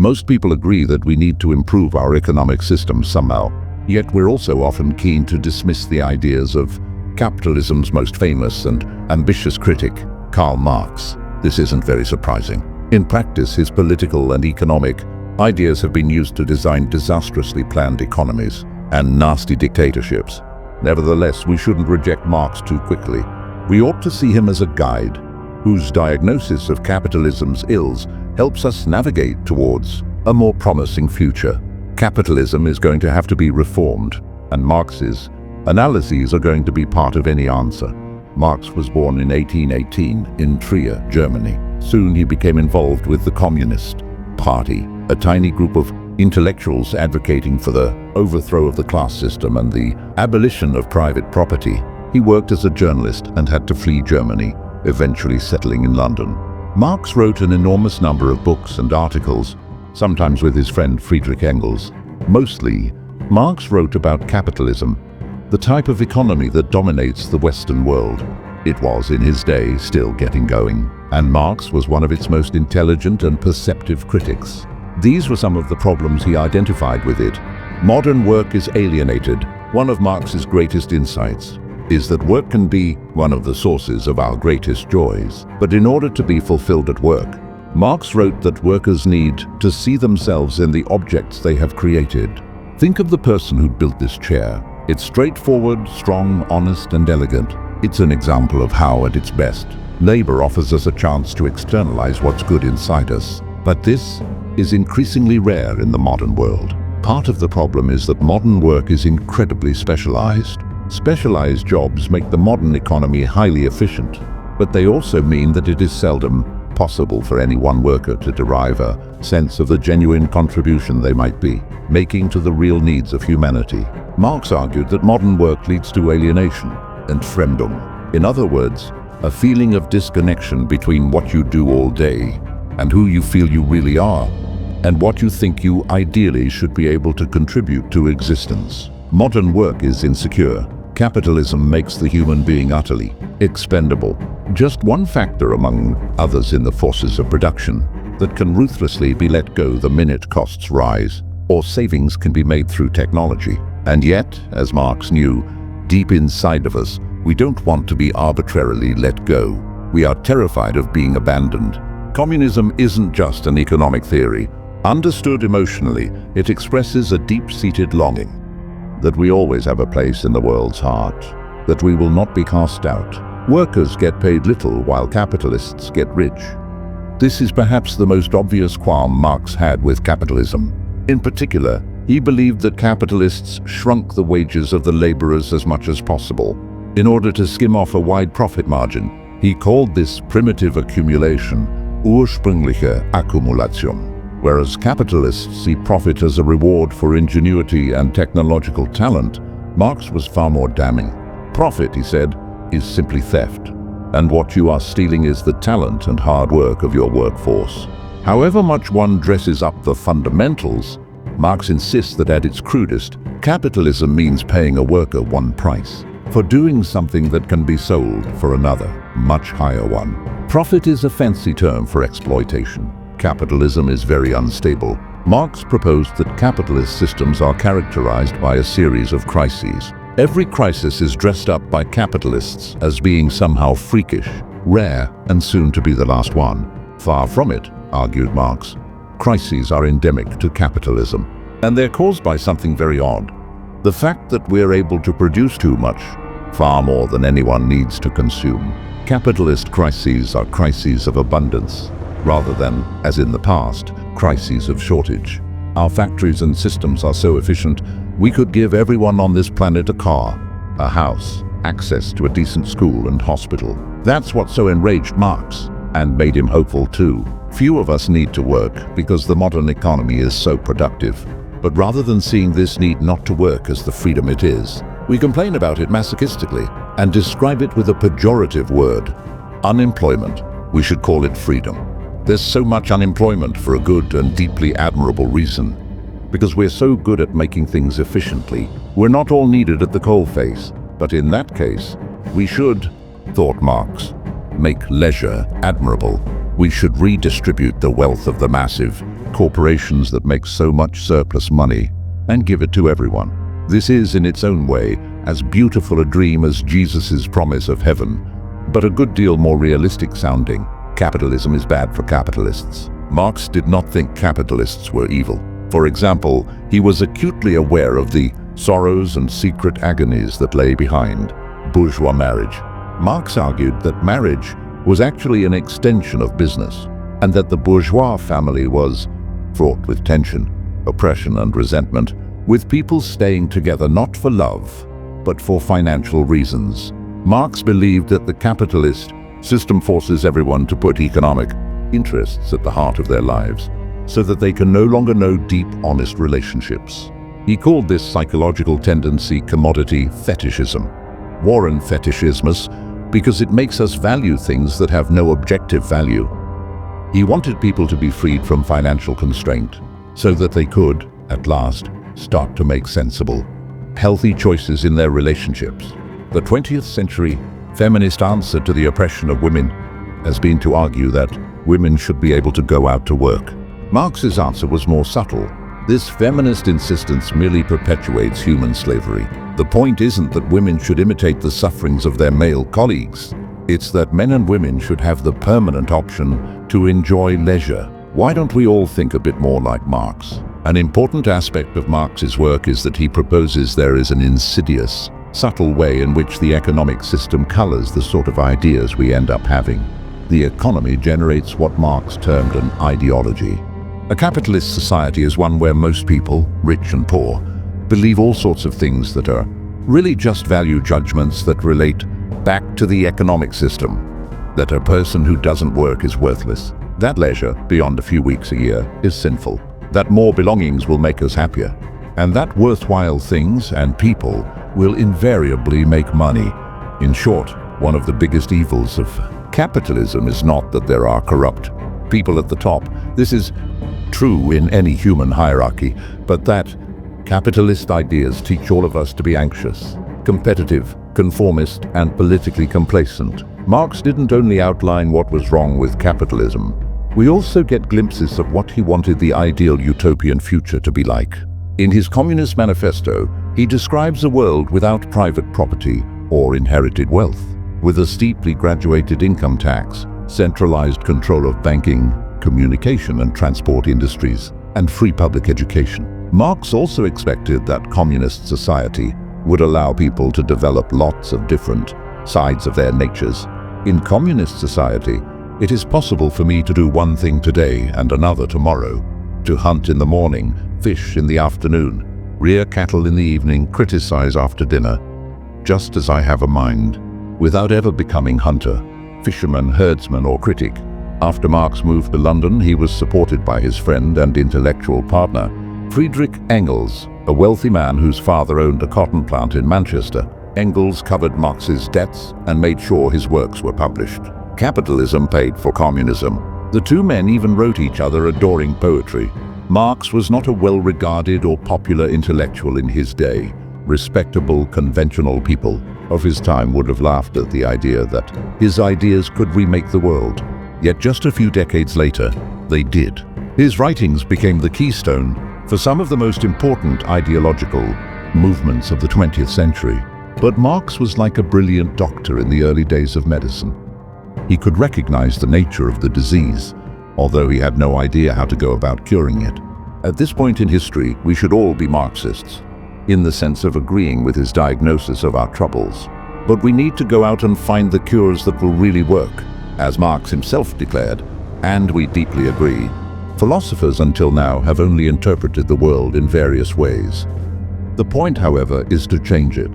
Most people agree that we need to improve our economic system somehow, yet we're also often keen to dismiss the ideas of capitalism's most famous and ambitious critic, Karl Marx. This isn't very surprising. In practice, his political and economic ideas have been used to design disastrously planned economies and nasty dictatorships. Nevertheless, we shouldn't reject Marx too quickly. We ought to see him as a guide whose diagnosis of capitalism's ills helps us navigate towards a more promising future. Capitalism is going to have to be reformed, and Marx's analyses are going to be part of any answer. Marx was born in 1818 in Trier, Germany. Soon he became involved with the Communist Party, a tiny group of intellectuals advocating for the overthrow of the class system and the abolition of private property. He worked as a journalist and had to flee Germany, eventually settling in London. Marx wrote an enormous number of books and articles, sometimes with his friend Friedrich Engels. Mostly, Marx wrote about capitalism, the type of economy that dominates the Western world. It was, in his day, still getting going, and Marx was one of its most intelligent and perceptive critics. These were some of the problems he identified with it. Modern work is alienated. One of Marx's greatest insights is that work can be one of the sources of our greatest joys. But in order to be fulfilled at work, Marx wrote that workers need to see themselves in the objects they have created. Think of the person who built this chair. It's straightforward, strong, honest, and elegant. It's an example of how, at its best, labor offers us a chance to externalize what's good inside us. But this is increasingly rare in the modern world. Part of the problem is that modern work is incredibly specialized. Specialized jobs make the modern economy highly efficient, but they also mean that it is seldom possible for any one worker to derive a sense of the genuine contribution they might be making to the real needs of humanity. Marx argued that modern work leads to alienation and Fremdung. In other words, a feeling of disconnection between what you do all day and who you feel you really are, and what you think you ideally should be able to contribute to existence. Modern work is insecure. Capitalism makes the human being utterly expendable, just one factor among others in the forces of production that can ruthlessly be let go the minute costs rise, or savings can be made through technology. And yet, as Marx knew, deep inside of us, we don't want to be arbitrarily let go. We are terrified of being abandoned. Communism isn't just an economic theory. Understood emotionally, it expresses a deep-seated longing that we always have a place in the world's heart, that we will not be cast out. Workers get paid little while capitalists get rich. This is perhaps the most obvious qualm Marx had with capitalism. In particular, he believed that capitalists shrunk the wages of the laborers as much as possible in order to skim off a wide profit margin. He called this primitive accumulation ursprüngliche Akkumulation. Whereas capitalists see profit as a reward for ingenuity and technological talent, Marx was far more damning. Profit, he said, is simply theft, and what you are stealing is the talent and hard work of your workforce. However much one dresses up the fundamentals, Marx insists that at its crudest, capitalism means paying a worker one price for doing something that can be sold for another, much higher one. Profit is a fancy term for exploitation. Capitalism is very unstable. Marx proposed that capitalist systems are characterized by a series of crises. Every crisis is dressed up by capitalists as being somehow freakish, rare, and soon to be the last one. Far from it, argued Marx. Crises are endemic to capitalism, and they're caused by something very odd. The fact that we're able to produce too much, far more than anyone needs to consume. Capitalist crises are crises of abundance, rather than, as in the past, crises of shortage. Our factories and systems are so efficient, we could give everyone on this planet a car, a house, access to a decent school and hospital. That's what so enraged Marx, and made him hopeful too. Few of us need to work because the modern economy is so productive. But rather than seeing this need not to work as the freedom it is, we complain about it masochistically and describe it with a pejorative word, unemployment. We should call it freedom. There's so much unemployment for a good and deeply admirable reason. Because we're so good at making things efficiently, we're not all needed at the coalface. But in that case, we should, thought Marx, make leisure admirable. We should redistribute the wealth of the massive corporations that make so much surplus money and give it to everyone. This is, in its own way, as beautiful a dream as Jesus' promise of heaven, but a good deal more realistic sounding. Capitalism is bad for capitalists. Marx did not think capitalists were evil. For example, he was acutely aware of the sorrows and secret agonies that lay behind bourgeois marriage. Marx argued that marriage was actually an extension of business, and that the bourgeois family was fraught with tension, oppression, and resentment, with people staying together not for love, but for financial reasons. Marx believed that the capitalist system forces everyone to put economic interests at the heart of their lives, so that they can no longer know deep, honest relationships. He called this psychological tendency commodity fetishism. Warren fetishismus because it makes us value things that have no objective value. He wanted people to be freed from financial constraint so that they could, at last, start to make sensible, healthy choices in their relationships. The 20th century feminist answer to the oppression of women has been to argue that women should be able to go out to work. Marx's answer was more subtle. This feminist insistence merely perpetuates human slavery. The point isn't that women should imitate the sufferings of their male colleagues. It's that men and women should have the permanent option to enjoy leisure. Why don't we all think a bit more like Marx? An important aspect of Marx's work is that he proposes there is an insidious, subtle way in which the economic system colors the sort of ideas we end up having. The economy generates what Marx termed an ideology. A capitalist society is one where most people, rich and poor, believe all sorts of things that are really just value judgments that relate back to the economic system. That a person who doesn't work is worthless. That leisure, beyond a few weeks a year, is sinful. That more belongings will make us happier. And that worthwhile things and people will invariably make money. In short, one of the biggest evils of capitalism is not that there are corrupt people at the top. This is true in any human hierarchy, but that capitalist ideas teach all of us to be anxious, competitive, conformist, and politically complacent. Marx didn't only outline what was wrong with capitalism. We also get glimpses of what he wanted the ideal utopian future to be like. In his Communist Manifesto, he describes a world without private property or inherited wealth, with a steeply graduated income tax, centralized control of banking, communication and transport industries, and free public education. Marx also expected that communist society would allow people to develop lots of different sides of their natures. In communist society, it is possible for me to do one thing today and another tomorrow, to hunt in the morning, fish in the afternoon, rear cattle in the evening, criticize after dinner, just as I have a mind, without ever becoming hunter, fisherman, herdsman, or critic. After Marx moved to London, he was supported by his friend and intellectual partner, Friedrich Engels, a wealthy man whose father owned a cotton plant in Manchester. Engels covered Marx's debts and made sure his works were published. Capitalism paid for communism. The two men even wrote each other adoring poetry. Marx was not a well-regarded or popular intellectual in his day. Respectable, conventional people of his time would have laughed at the idea that his ideas could remake the world. Yet just a few decades later, they did. His writings became the keystone for some of the most important ideological movements of the 20th century. But Marx was like a brilliant doctor in the early days of medicine. He could recognize the nature of the disease, although he had no idea how to go about curing it. At this point in history, we should all be Marxists, in the sense of agreeing with his diagnosis of our troubles. But we need to go out and find the cures that will really work, as Marx himself declared, and we deeply agree. Philosophers until now have only interpreted the world in various ways. The point, however, is to change it.